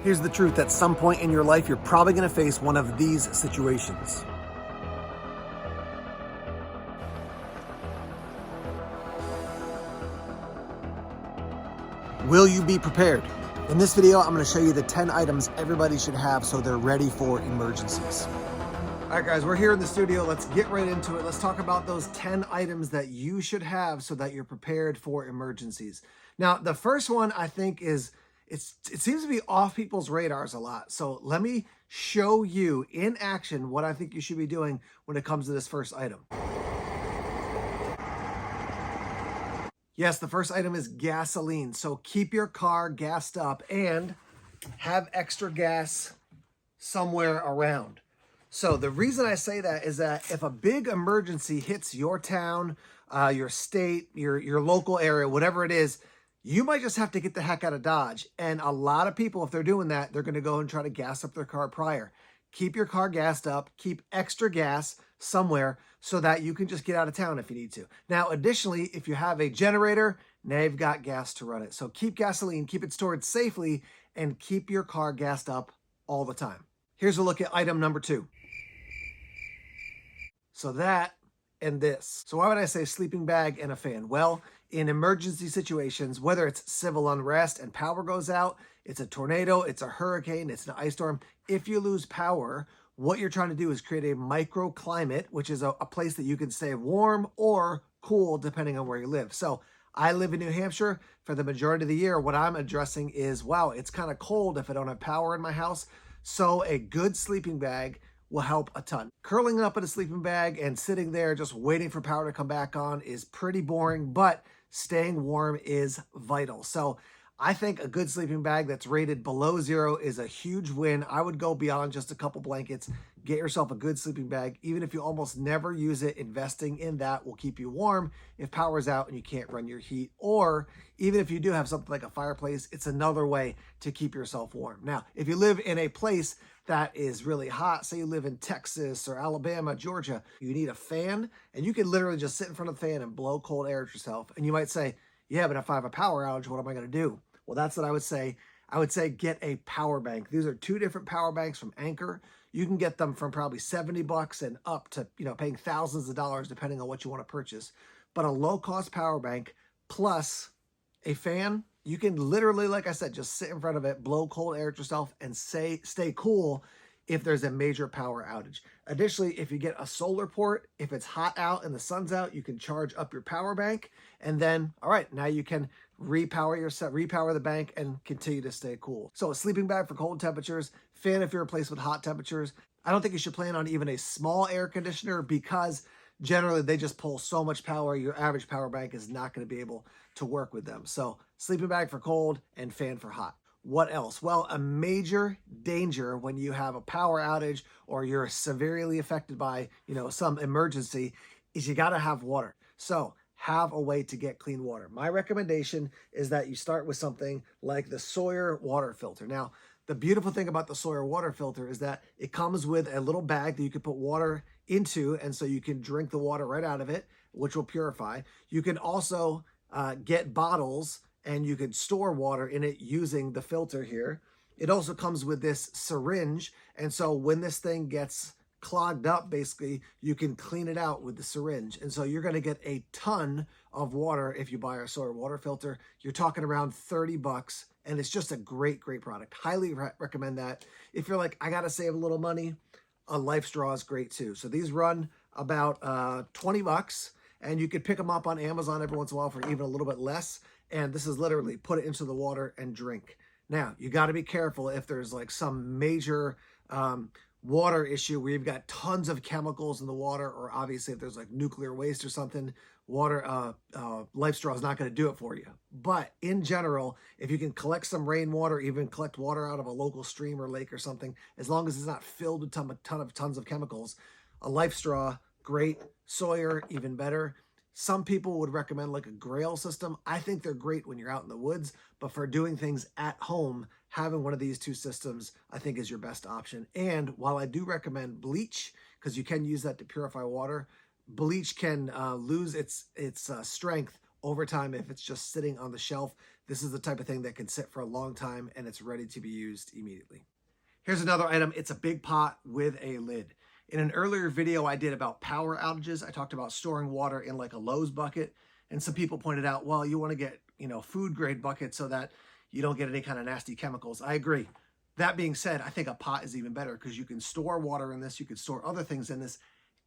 Here's the truth: at some point in your life, you're probably going to face one of these situations. Will you be prepared? In this video, I'm going to show you the 10 items everybody should have so they're ready for emergencies. All right, guys, we're here in the studio. Let's get right into it. Let's talk about those 10 items that you should have so that you're prepared for emergencies. Now, the first one I think is, it seems to be off people's radars a lot. So let me show you in action what I think you should be doing when it comes to this first item. Yes, the first item is gasoline. So keep your car gassed up and have extra gas somewhere around. So the reason I say that is that if a big emergency hits your town, your state, your local area, whatever it is, you might just have to get the heck out of Dodge. And a lot of people, if they're doing that, they're going to go and try to gas up their car prior. Keep your car gassed up, keep extra gas somewhere so that you can just get out of town if you need to. Now, additionally, if you have a generator, now you've got gas to run it. So keep gasoline, keep it stored safely, and keep your car gassed up all the time. Here's a look at item number 2. So that and this. So why would I say sleeping bag and a fan? Well, in emergency situations, whether it's civil unrest and power goes out, it's a tornado, it's a hurricane, it's an ice storm. If you lose power, what you're trying to do is create a microclimate, which is a place that you can stay warm or cool depending on where you live. So I live in New Hampshire. For the majority of the year, what I'm addressing is, wow, it's kind of cold if I don't have power in my house. So a good sleeping bag will help a ton. Curling up in a sleeping bag and sitting there just waiting for power to come back on is pretty boring, but staying warm is vital. So I think a good sleeping bag that's rated below 0 is a huge win. I would go beyond just a couple blankets. Get yourself a good sleeping bag. Even if you almost never use it, investing in that will keep you warm if power's out and you can't run your heat. Or even if you do have something like a fireplace, it's another way to keep yourself warm. Now, if you live in a place that is really hot, say you live in Texas or Alabama, Georgia, you need a fan, and you can literally just sit in front of the fan and blow cold air at yourself. And you might say, yeah, but if I have a power outage, what am I going to do? Well, that's what I would say. I would say get a power bank. These are 2 different power banks from Anchor. You can get them from probably $70 and up to, paying thousands of dollars depending on what you want to purchase. But a low-cost power bank plus a fan, you can literally, like I said, just sit in front of it, blow cold air at yourself, and stay cool if there's a major power outage. Additionally, if you get a solar port, if it's hot out and the sun's out, you can charge up your power bank. And then, all right, now you can repower the bank and continue to stay cool. So a sleeping bag for cold temperatures, fan if you're a place with hot temperatures. I don't think you should plan on even a small air conditioner because generally they just pull so much power, your average power bank is not going to be able to work with them. So sleeping bag for cold and fan for hot. What else? Well, a major danger when you have a power outage or you're severely affected by, some emergency is you got to have water. So have a way to get clean water. My recommendation is that you start with something like the Sawyer water filter. Now, the beautiful thing about the Sawyer water filter is that it comes with a little bag that you can put water into, and so you can drink the water right out of it, which will purify. You can also get bottles and you can store water in it using the filter here. It also comes with this syringe, and so when this thing gets clogged up, basically, you can clean it out with the syringe. And so you're going to get a ton of water if you buy a Sawyer water filter. You're talking around $30, and it's just a great, great product. Highly recommend that. If you're like, I got to save a little money, a Life Straw is great too. So these run about $20, and you could pick them up on Amazon every once in a while for even a little bit less. And this is literally put it into the water and drink. Now, you got to be careful if there's like some major water issue where you've got tons of chemicals in the water, or obviously if there's like nuclear waste or something, water, Life Straw is not going to do it for you. But in general, if you can collect some rainwater, even collect water out of a local stream or lake or something, as long as it's not filled with tons of chemicals, a Life Straw, great. Sawyer, even better. Some people would recommend like a Grail system. I think they're great when you're out in the woods, but for doing things at home, having one of these 2 systems, I think is your best option. And while I do recommend bleach, because you can use that to purify water, bleach can lose its strength Over time, if it's just sitting on the shelf, this is the type of thing that can sit for a long time and it's ready to be used immediately. Here's another item. It's a big pot with a lid. In an earlier video I did about power outages, I talked about storing water in like a Lowe's bucket. And some people pointed out, well, you want to get, food grade buckets so that you don't get any kind of nasty chemicals. I agree. That being said, I think a pot is even better because you can store water in this, you can store other things in this,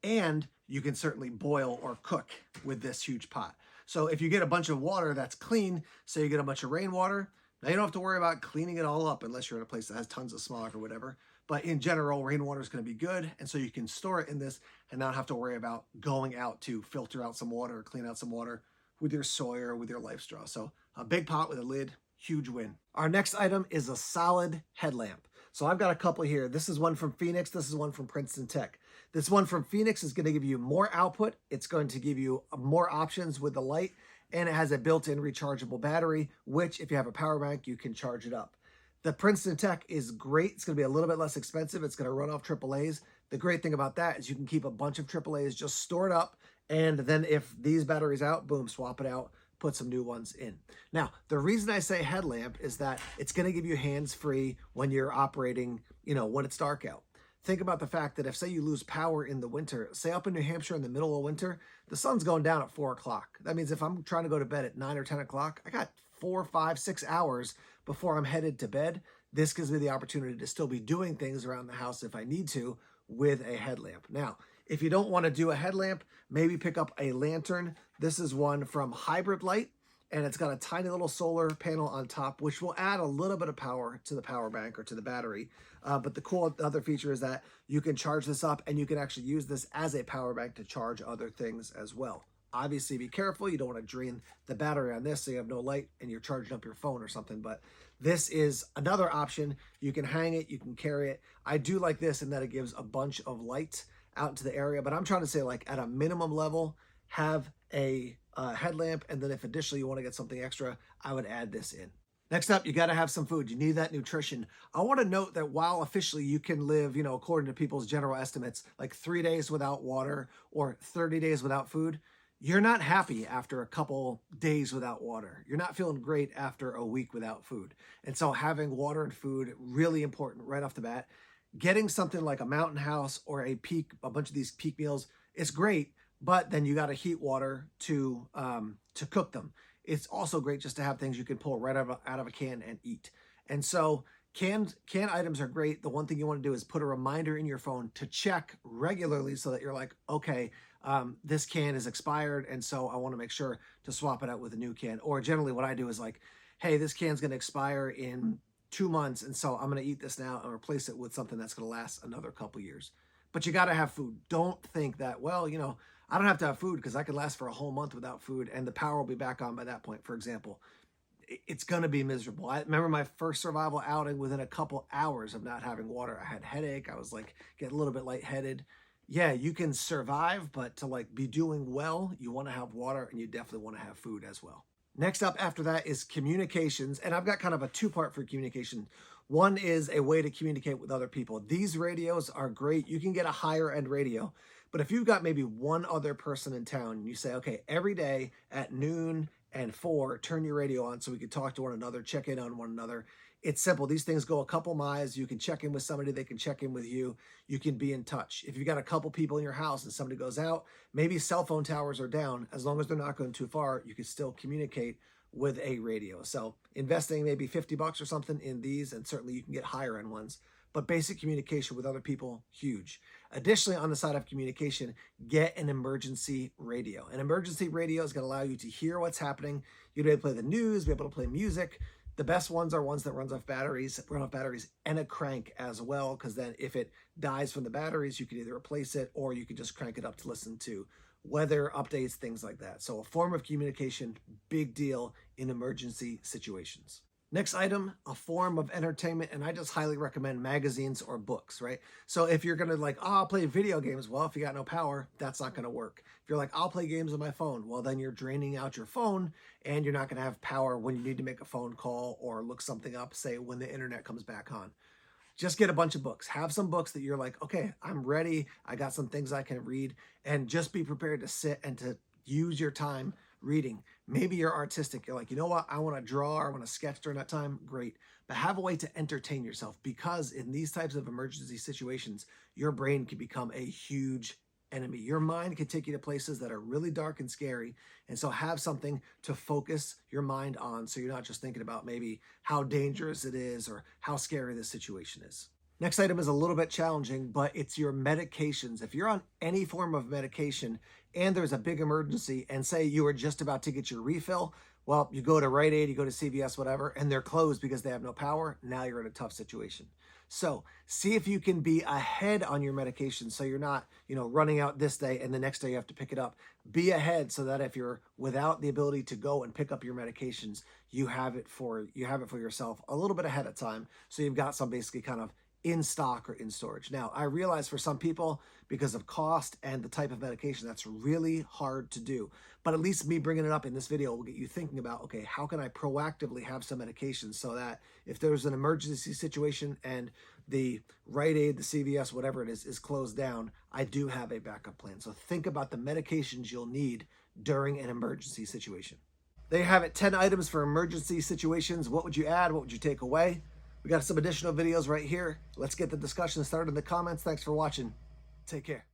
and you can certainly boil or cook with this huge pot. So if you get a bunch of water that's clean, say you get a bunch of rainwater, now you don't have to worry about cleaning it all up unless you're in a place that has tons of smog or whatever. But in general, rainwater is going to be good. And so you can store it in this and not have to worry about going out to filter out some water or clean out some water with your soy or with your life straw. So a big pot with a lid, huge win. Our next item is a solid headlamp. So I've got a couple here. This is one from Phoenix. This is one from Princeton Tech. This one from Phoenix is going to give you more output. It's going to give you more options with the light, and it has a built-in rechargeable battery, which if you have a power bank, you can charge it up. The Princeton Tech is great. It's going to be a little bit less expensive. It's going to run off AAAs. The great thing about that is you can keep a bunch of AAAs just stored up, and then if these batteries out, boom, swap it out, put some new ones in. Now, the reason I say headlamp is that it's going to give you hands-free when you're operating, when it's dark out. Think about the fact that if, say, you lose power in the winter, say up in New Hampshire in the middle of winter, the sun's going down at 4 o'clock. That means if I'm trying to go to bed at 9 or 10 o'clock, I got 4, 5, 6 hours before I'm headed to bed. This gives me the opportunity to still be doing things around the house if I need to with a headlamp. Now, if you don't want to do a headlamp, maybe pick up a lantern. This is one from Hybrid Light, and it's got a tiny little solar panel on top, which will add a little bit of power to the power bank or to the battery. But the cool other feature is that you can charge this up and you can actually use this as a power bank to charge other things as well. Obviously, be careful. You don't want to drain the battery on this so you have no light and you're charging up your phone or something. But this is another option. You can hang it. You can carry it. I do like this in that it gives a bunch of light out into the area. But I'm trying to say, like, at a minimum level, have a headlamp. And then if additionally you want to get something extra, I would add this in. Next up, you got to have some food. You need that nutrition. I want to note that while officially you can live, according to people's general estimates, like 3 days without water or 30 days without food, you're not happy after a couple days without water. You're not feeling great after a week without food. And so having water and food, really important right off the bat. Getting something like a Mountain House or a bunch of these peak meals is great, but then you got to heat water to cook them. It's also great just to have things you can pull right out of a can and eat. And so canned items are great. The one thing you want to do is put a reminder in your phone to check regularly so that you're like, okay, this can is expired, and so I want to make sure to swap it out with a new can. Or generally what I do is like, hey, this can's going to expire in 2 months, and so I'm going to eat this now and replace it with something that's going to last another couple years. But you got to have food. Don't think that, well, I don't have to have food because I could last for a whole month without food and the power will be back on by that point, for example. It's going to be miserable. I remember my first survival outing within a couple hours of not having water. I had headache. I was like getting a little bit lightheaded. Yeah, you can survive, but to like be doing well, you want to have water and you definitely want to have food as well. Next up after that is communications. And I've got kind of a two-part for communication. One is a way to communicate with other people. These radios are great. You can get a higher end radio. But if you've got maybe one other person in town and you say, okay, every day at noon and 4, turn your radio on so we can talk to one another, check in on one another. It's simple. These things go a couple miles. You can check in with somebody. They can check in with you. You can be in touch. If you've got a couple people in your house and somebody goes out, maybe cell phone towers are down. As long as they're not going too far, you can still communicate with a radio. So investing maybe $50 or something in these, and certainly you can get higher end ones. But basic communication with other people, huge. Additionally, on the side of communication, get an emergency radio. An emergency radio is going to allow you to hear what's happening. You'll be able to play the news, be able to play music. The best ones are ones that run off batteries, and a crank as well, because then if it dies from the batteries, you can either replace it or you can just crank it up to listen to weather updates, things like that. So a form of communication, big deal in emergency situations. Next item, a form of entertainment, and I just highly recommend magazines or books, right? So if you're gonna like, oh, I'll play video games, well, if you got no power, that's not gonna work. If you're like, I'll play games on my phone, well, then you're draining out your phone and you're not gonna have power when you need to make a phone call or look something up, say when the internet comes back on. Just get a bunch of books. Have some books that you're like, okay, I'm ready. I got some things I can read, and just be prepared to sit and to use your time reading. Maybe you're artistic. You're like, you know what? I want to draw or I want to sketch during that time. Great. But have a way to entertain yourself, because in these types of emergency situations, your brain can become a huge enemy. Your mind can take you to places that are really dark and scary. And so have something to focus your mind on, so you're not just thinking about maybe how dangerous it is or how scary this situation is. Next item is a little bit challenging, but it's your medications. If you're on any form of medication and there's a big emergency, and say you were just about to get your refill, well, you go to Rite Aid, you go to CVS, whatever, and they're closed because they have no power. Now you're in a tough situation. So see if you can be ahead on your medication, so you're not, running out this day and the next day you have to pick it up. Be ahead so that if you're without the ability to go and pick up your medications, you have it for yourself a little bit ahead of time. So you've got some basically kind of in stock or in storage. Now, I realize for some people, because of cost and the type of medication, that's really hard to do. But at least me bringing it up in this video will get you thinking about, okay, how can I proactively have some medications so that if there's an emergency situation and the Rite Aid, the CVS, whatever it is closed down, I do have a backup plan. So think about the medications you'll need during an emergency situation. There you have it, 10 items for emergency situations. What would you add? What would you take away? We got some additional videos right here. Let's get the discussion started in the comments. Thanks for watching. Take care.